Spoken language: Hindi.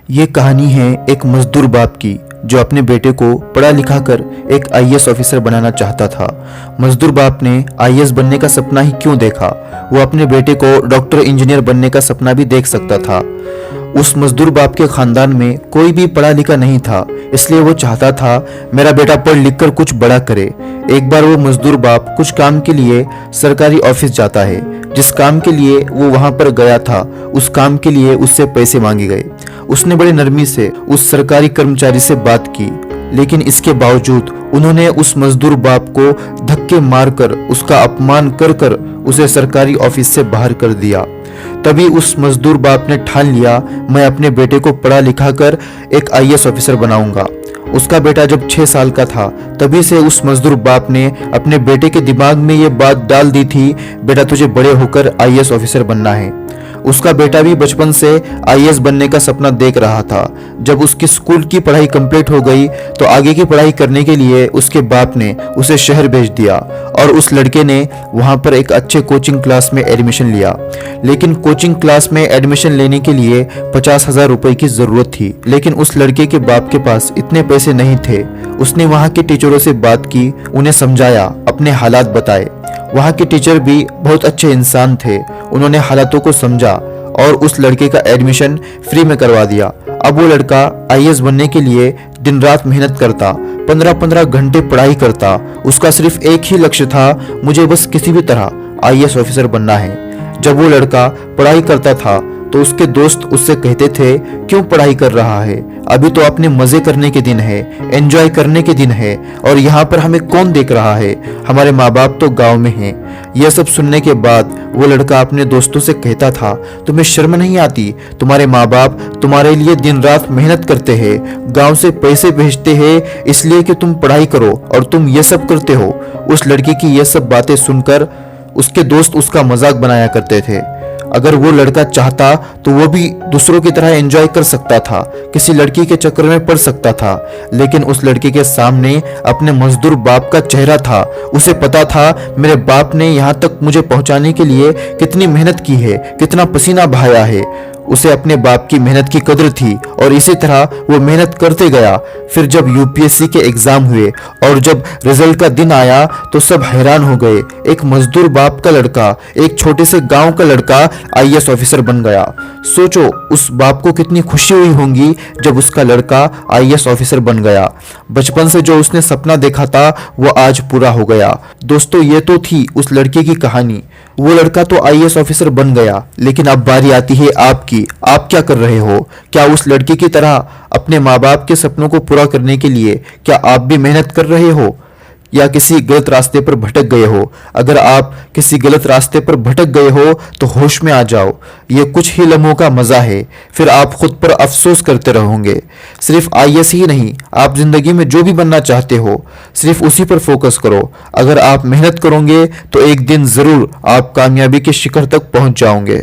ये कहानी है एक मजदूर बाप की जो अपने बेटे को पढ़ा लिखा कर एक आईएएस ऑफिसर बनाना चाहता था। मजदूर बाप ने आईएएस बनने का सपना ही क्यों देखा, वो अपने बेटे को डॉक्टर इंजीनियर बनने का सपना भी देख सकता था। उस मजदूर बाप के खानदान में कोई भी पढ़ा लिखा नहीं था, इसलिए वो चाहता था मेरा बेटा पढ़ लिख कर कुछ बड़ा करे। एक बार वो मजदूर बाप कुछ काम के लिए सरकारी ऑफिस जाता है। जिस काम के लिए वो वहां पर गया था, उस काम के लिए उससे पैसे मांगे गए। उसने बड़ी नरमी से उस सरकारी कर्मचारी से बात की, लेकिन इसके बावजूद उन्होंने उस मजदूर बाप को धक्के मारकर उसका अपमान कर कर उसे सरकारी ऑफिस से बाहर कर दिया। तभी उस मजदूर बाप ने ठान लिया, मैं अपने बेटे को पढ़ा लिखा कर एक आईएएस ऑफिसर बनाऊंगा। उसका बेटा जब 6 साल का था, तभी से उस मजदूर बाप ने अपने बेटे के दिमाग में ये बात डाल दी थी, बेटा तुझे बड़े होकर आईएएस ऑफिसर बनना है। उसका बेटा भी बचपन से आईएएस बनने का सपना देख रहा था। जब उसकी स्कूल की पढ़ाई कंप्लीट हो गई तो आगे की पढ़ाई करने के लिए उसके बाप ने उसे शहर भेज दिया और उस लड़के ने वहां पर एक अच्छे कोचिंग क्लास में एडमिशन लिया। लेकिन कोचिंग क्लास में एडमिशन लेने के लिए 50,000 रुपए की जरूरत थी, लेकिन उस लड़के के बाप के पास इतने पैसे नहीं थे। उसने वहां के टीचरों से बात की, उन्हें समझाया, अपने हालात बताए। वहाँ के टीचर भी बहुत अच्छे इंसान थे, उन्होंने हालातों को समझा और उस लड़के का एडमिशन फ्री में करवा दिया। अब वो लड़का आईएएस बनने के लिए दिन रात मेहनत करता, 15-15 घंटे पढ़ाई करता। उसका सिर्फ एक ही लक्ष्य था, मुझे बस किसी भी तरह आईएएस ऑफिसर बनना है। जब वो लड़का पढ़ाई करता था तो उसके दोस्त उससे कहते थे, क्यों पढ़ाई कर रहा है, अभी तो अपने मजे करने के दिन है, एंजॉय करने के दिन है, और यहाँ पर हमें कौन देख रहा है, हमारे माँ बाप तो गांव में हैं। यह सब सुनने के बाद वो लड़का अपने दोस्तों से कहता था, तुम्हें शर्म नहीं आती, तुम्हारे माँ बाप तुम्हारे लिए दिन रात मेहनत करते हैं, गाँव से पैसे भेजते हैं इसलिए कि तुम पढ़ाई करो और तुम ये सब करते हो। उस लड़के की ये सब बातें सुनकर उसके दोस्त उसका मजाक बनाया करते थे। अगर वो लड़का चाहता तो वो भी दूसरों की तरह एंजॉय कर सकता था, किसी लड़की के चक्कर में पड़ सकता था, लेकिन उस लड़के के सामने अपने मजदूर बाप का चेहरा था। उसे पता था मेरे बाप ने यहाँ तक मुझे पहुँचाने के लिए कितनी मेहनत की है, कितना पसीना बहाया है। उसे अपने बाप की मेहनत की कदर थी और इसी तरह वो मेहनत करते गया। फिर जब यूपीएससी के एग्जाम हुए और जब रिजल्ट का दिन आया तो सब हैरान हो गए। एक मजदूर बाप का लड़का, एक छोटे से गांव का लड़का आईएएस ऑफिसर बन गया। सोचो उस बाप को कितनी खुशी हुई होगी जब उसका लड़का आईएएस ऑफिसर बन गया। बचपन से जो उसने सपना देखा था वो आज पूरा हो गया। दोस्तों, ये तो थी उस लड़के की कहानी। वो लड़का तो आईएएस ऑफिसर बन गया, लेकिन अब बारी आती है आपकी। आप क्या कर रहे हो? क्या उस लड़के की तरह अपने माँ बाप के सपनों को पूरा करने के लिए क्या आप भी मेहनत कर रहे हो, या किसी गलत रास्ते पर भटक गए हो? अगर आप किसी गलत रास्ते पर भटक गए हो तो होश में आ जाओ, ये कुछ ही लम्हों का मजा है, फिर आप खुद पर अफसोस करते रहोगे। सिर्फ आईएएस ही नहीं, आप जिंदगी में जो भी बनना चाहते हो सिर्फ उसी पर फोकस करो। अगर आप मेहनत करोगे तो एक दिन जरूर आप कामयाबी के शिखर तक पहुंच जाओगे।